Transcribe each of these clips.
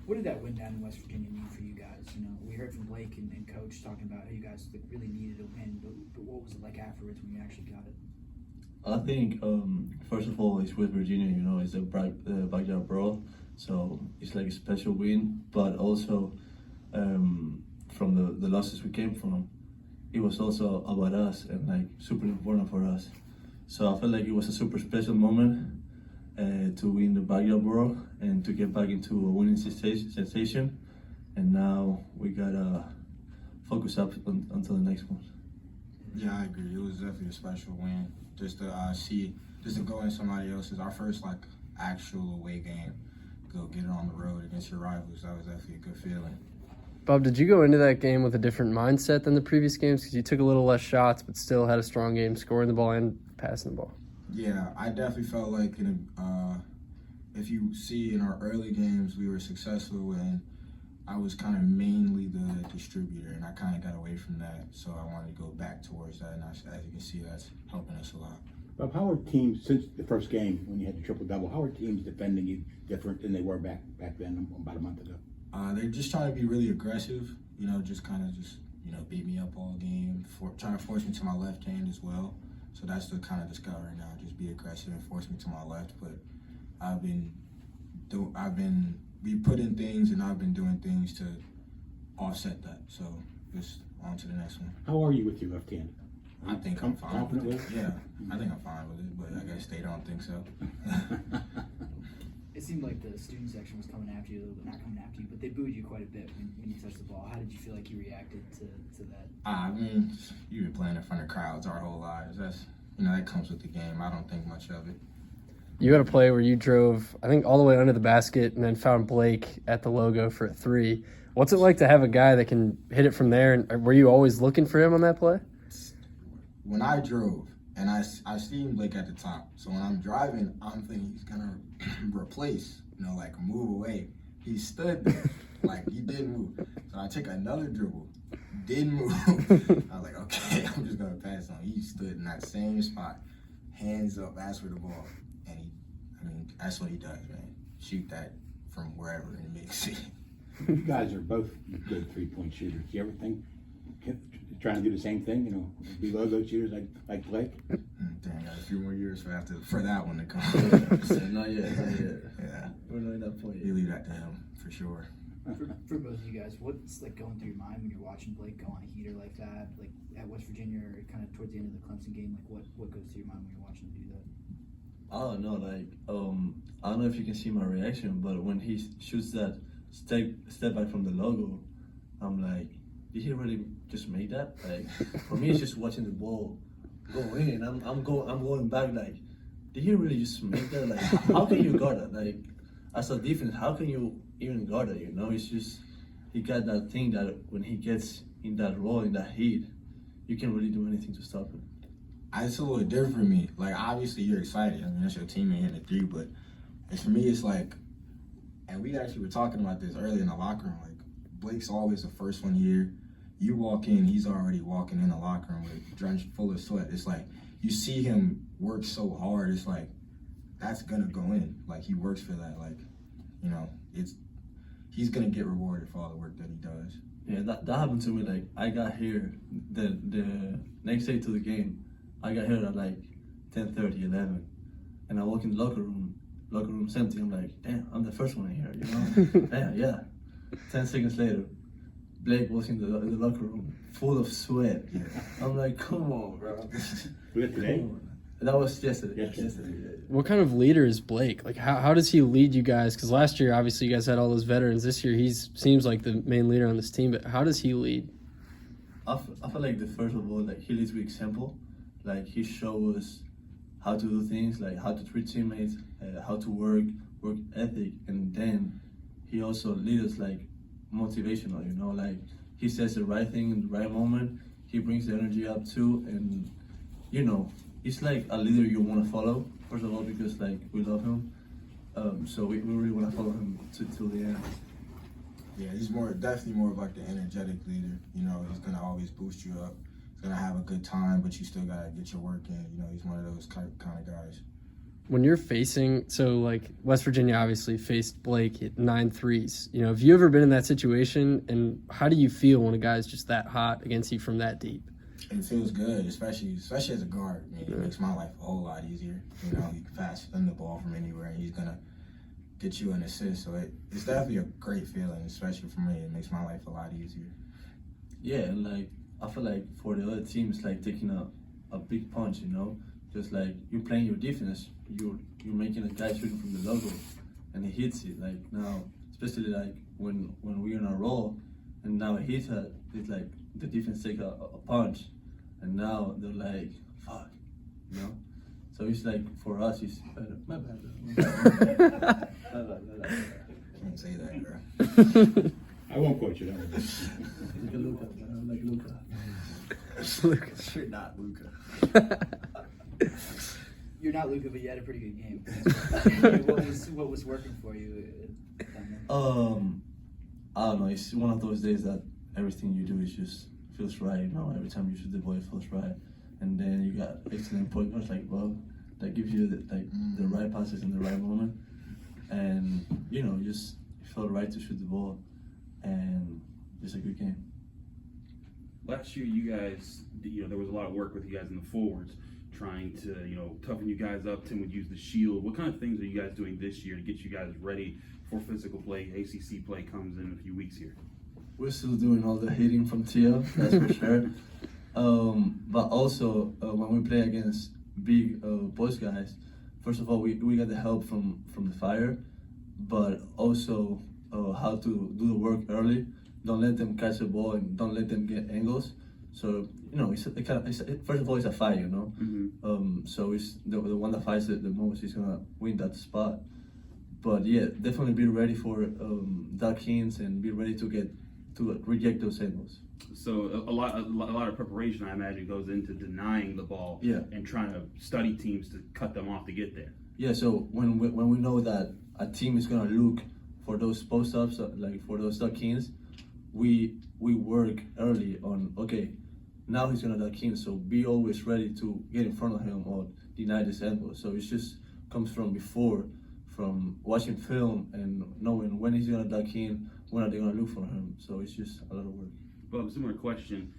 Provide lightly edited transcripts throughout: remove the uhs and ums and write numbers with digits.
What did that win down in West Virginia mean for you guys? You know, we heard from Blake and Coach talking about how you guys really needed a win, but what was it like afterwards when you actually got it? I think first of all, it's West Virginia. You know, it's a backyard brawl, so it's like a special win. But also, from the losses we came from, it was also about us and like super important for us. So I felt like it was a super special moment to win the backyard brawl and to get back into a winning sensation. And now we gotta focus up until the next one. Yeah, I agree. It was definitely a special win. Just to go in somebody else's, our first like actual away game, go get it on the road against your rivals. That was definitely a good feeling. Bob, did you go into that game with a different mindset than the previous games? Because you took a little less shots, but still had a strong game, scoring the ball and passing the ball. Yeah, I definitely felt like if you see in our early games, we were successful and I was kind of mainly the distributor, and I kind of got away from that. So I wanted to go back towards that, and as you can see, that's helping us a lot. Bob, how are teams, since the first game when you had the triple-double, how are teams defending you different than they were back then about a month ago? They're just trying to be really aggressive, you know, just beat me up all game, trying to force me to my left hand as well. So that's the kind of discovery now, just be aggressive and force me to my left. But we put in things and I've been doing things to offset that. So just on to the next one. How are you with your left hand? I think I'm fine with it. Yeah, I think I'm fine with it, but I guess they don't think so. It seemed like the student section was coming after you a little bit, not coming after you, but they booed you quite a bit when you touched the ball. How did you feel like you reacted to that? I mean, you've been playing in front of crowds our whole lives. That comes with the game. I don't think much of it. You had a play where you drove, I think, all the way under the basket and then found Blake at the logo for a three. What's it like to have a guy that can hit it from there? And were you always looking for him on that play? When I drove, and I seen Blake at the top, so when I'm driving, I'm thinking he's going to replace, like move away. He stood there, like he didn't move. So I took another dribble, didn't move. I was like, okay, I'm just going to pass on. He stood in that same spot, hands up, asked for the ball. And that's what he does, man. Shoot that from wherever in the mix. You guys are both good three-point shooters. Do you ever think trying to do the same thing, be those shooters like Blake? Dang, got a few more years for that one to come. Not yet. Yeah. We're not in that point. You leave that to him, for sure. For both of you guys, what's like going through your mind when you're watching Blake go on a heater like that, like at West Virginia or kind of towards the end of the Clemson game? Like what goes through your mind when you're watching him do that? I don't know, I don't know if you can see my reaction, but when he shoots that step back from the logo, I'm like, did he really just make that? Like, for me, it's just watching the ball go in, and I'm going back like, did he really just make that? Like, how can you guard that? Like, as a defense, how can you even guard it? It's just, he got that thing that when he gets in that role, in that heat, you can't really do anything to stop him. It's a little different for me. Like, obviously, you're excited. I mean, that's your teammate hitting a three, but for me, it's like, and we actually were talking about this earlier in the locker room, like, Blake's always the first one here. You walk in, he's already walking in the locker room with drenched full of sweat. It's like, you see him work so hard, it's like, that's gonna go in. Like, he works for that. Like, he's gonna get rewarded for all the work that he does. Yeah, that happened to me. Like, I got here the next day to the game. I got here at like 10:30, 11, and I walk in the locker room's empty. I'm like, damn, I'm the first one in here, Damn, yeah. 10 seconds later, Blake was in the locker room, full of sweat. Yeah. I'm like, come on, bro. Was it today? That was yesterday. What kind of leader is Blake? Like, how does he lead you guys? Because last year, obviously, you guys had all those veterans. This year, he seems like the main leader on this team. But how does he lead? I feel like first of all, like, he leads with example. Like, he shows us how to do things, like how to treat teammates, how to work ethic, and then he also leads us like motivational. Like, he says the right thing in the right moment. He brings the energy up too, and he's like a leader you want to follow. First of all, because like we love him, so we really want to follow him till the end. Yeah, he's definitely more of like the energetic leader. He's gonna always boost you up. He's gonna have a good time, but you still gotta get your work in. He's one of those kind of guys. when you're facing, so like West Virginia obviously faced Blake at 9 threes. You know, have you ever been in that situation, and how do you feel when a guy's just that hot against you from that deep? It feels good, especially as a guard. I mean, it makes my life a whole lot easier. You know, you can fast spin the ball from anywhere, and he's gonna get you an assist. So it's definitely a great feeling, especially for me. It makes my life a lot easier. Yeah, and like I feel like for the other team, it's like taking a big punch, you know. Just like you're playing your defense, you're making a guy shooting from the logo, and he hits it. Like now, especially like when we're in a roll, and now it hits it. It's like the defense take a punch, and now they're like, fuck, you know. So it's like for us, it's my bad. Can't say that, girl. I won't quote you. Like Luca, man. Like Luca. You're not Luca. You're not Luka, but you had a pretty good game. what was working for you? I don't know. It's one of those days that everything you do is just feels right. You know, every time you shoot the ball, it feels right. And then you got excellent point guards like Bub that gives you the right passes in the right moment. And you know, just it felt right to shoot the ball, and just a good game. Last year, you guys, there was a lot of work with you guys in the forwards, trying to, toughen you guys up. Tim would use the shield. What kind of things are you guys doing this year to get you guys ready for physical play? ACC play comes in a few weeks here. We're still doing all the hitting from Tia, that's for sure. But also, when we play against big boys guys, first of all, we got the help from the fire, but also how to do the work early. Don't let them catch the ball and don't let them get angles. So first of all, it's a fight, you know. Mm-hmm. So it's the one that fights it the most is gonna win that spot. But yeah, definitely be ready for duck hints and be ready to reject those angles. So a lot of preparation, I imagine, goes into denying the ball. Yeah. And trying to study teams to cut them off to get there. Yeah. So when we know that a team is gonna look for those post ups, like for those duck hints, we work early on. Okay, now he's gonna duck in, so be always ready to get in front of him or deny this angle. So it just comes from before, from watching film and knowing when he's gonna duck in, when are they gonna look for him. So it's just a lot of work. But similar question,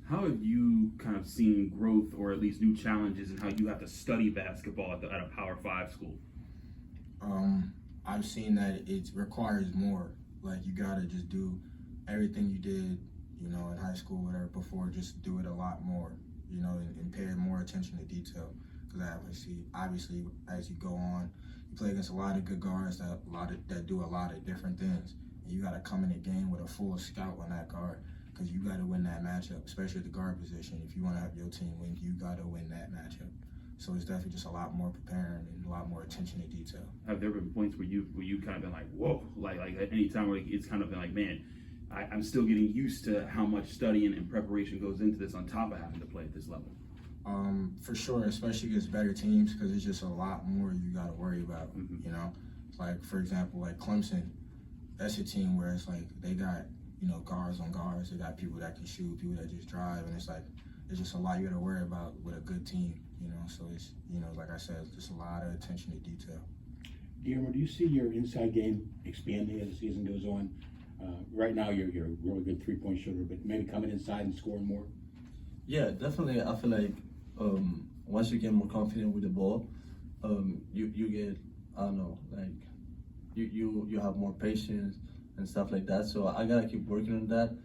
how have you kind of seen growth or at least new challenges in how you have to study basketball at a Power 5 school? I've seen that it requires more. Like you gotta just do everything you did, in high school, whatever, before, just do it a lot more, and pay more attention to detail. Because obviously, as you go on, you play against a lot of good guards that do a lot of different things. And you got to come in a game with a full scout on that guard, because you got to win that matchup, especially at the guard position. If you want to have your team win, you got to win that matchup. So it's definitely just a lot more preparing and a lot more attention to detail. Have there been points where you kind of been like, whoa, like at any time where it's kind of been like, man, I'm still getting used to how much studying and preparation goes into this on top of having to play at this level? For sure, especially against better teams, because it's just a lot more you got to worry about. Mm-hmm. Like for example, like Clemson, that's a team where it's like they got guards on guards. They got people that can shoot, people that just drive, and it's like there's just a lot you got to worry about with a good team. So it's like I said, it's just a lot of attention to detail. Guillermo, do you see your inside game expanding as the season goes on? Right now, you're a really good three-point shooter, but maybe coming inside and scoring more. Yeah, definitely. I feel like once you get more confident with the ball, you get, I don't know, like you have more patience and stuff like that. So I gotta keep working on that,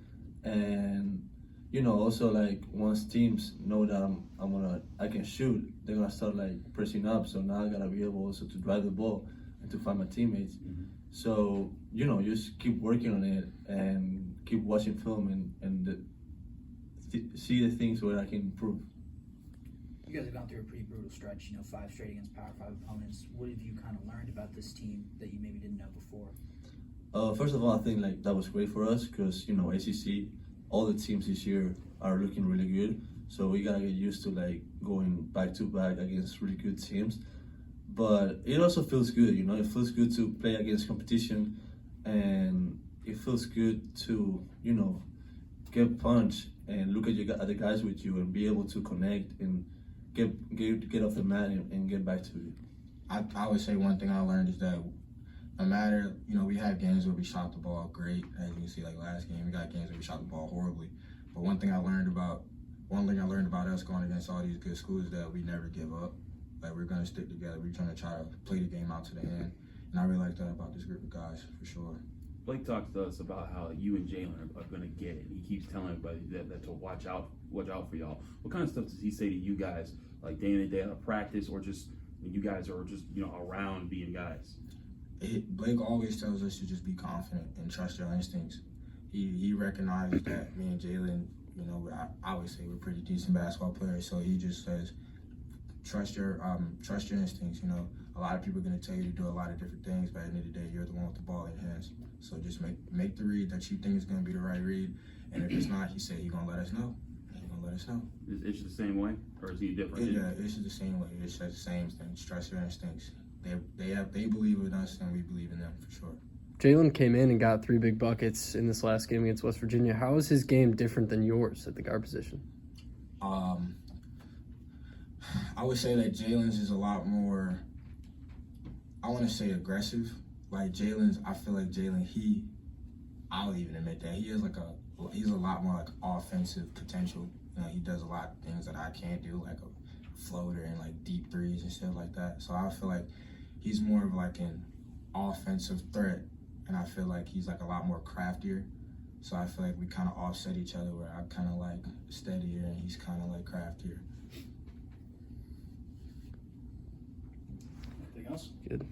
and also like once teams know that I can shoot, they're gonna start like pressing up. So now I gotta be able also to drive the ball and to find my teammates. Mm-hmm. So just keep working on it and keep watching film and see the things where I can improve. You guys have gone through a pretty brutal stretch, 5 straight against Power 5 opponents. What have you kind of learned about this team that you maybe didn't know before? First of all, I think like that was great for us because ACC, all the teams this year are looking really good. So we gotta get used to like going back to back against really good teams. But it also feels good, it feels good to play against competition, and it feels good to, get punched and look at the guys with you and be able to connect and get off the mat and get back to it. I would say one thing I learned is that no matter, we had games where we shot the ball great, as you can see, like last game, we got games where we shot the ball horribly. But one thing I learned about us going against all these good schools is that we never give up. Like, we're gonna stick together. We're trying to play the game out to the end. And I really like that about this group of guys, for sure. Blake talks to us about how you and Jalen are going to get it. He keeps telling everybody that to watch out for y'all. What kind of stuff does he say to you guys, like day in and day out of practice, or just when you guys are just around being guys? Blake always tells us to just be confident and trust your instincts. He recognizes that me and Jalen, I would say we're pretty decent basketball players. So he just says, trust your instincts. A lot of people are going to tell you to do a lot of different things, but at the end of the day, you're the one with the ball in your hands. So just make the read that you think is going to be the right read, and if it's not, he said he's going to let us know. Is Ish the same way, or is he different? Yeah, Ish is the same way. Ish says the same thing. Trust your instincts. They believe in us, and we believe in them for sure. Jalen came in and got 3 big buckets in this last game against West Virginia. How is his game different than yours at the guard position? I would say that Jalen's is a lot more, I want to say aggressive. Like Jalen's, I feel like Jalen, I'll even admit that he's a lot more like offensive potential. He does a lot of things that I can't do, like a floater and like deep threes and stuff like that. So I feel like he's more of like an offensive threat, and I feel like he's like a lot more craftier. So I feel like we kind of offset each other, where I'm kind of like steadier and he's kind of like craftier. Anything else? Good.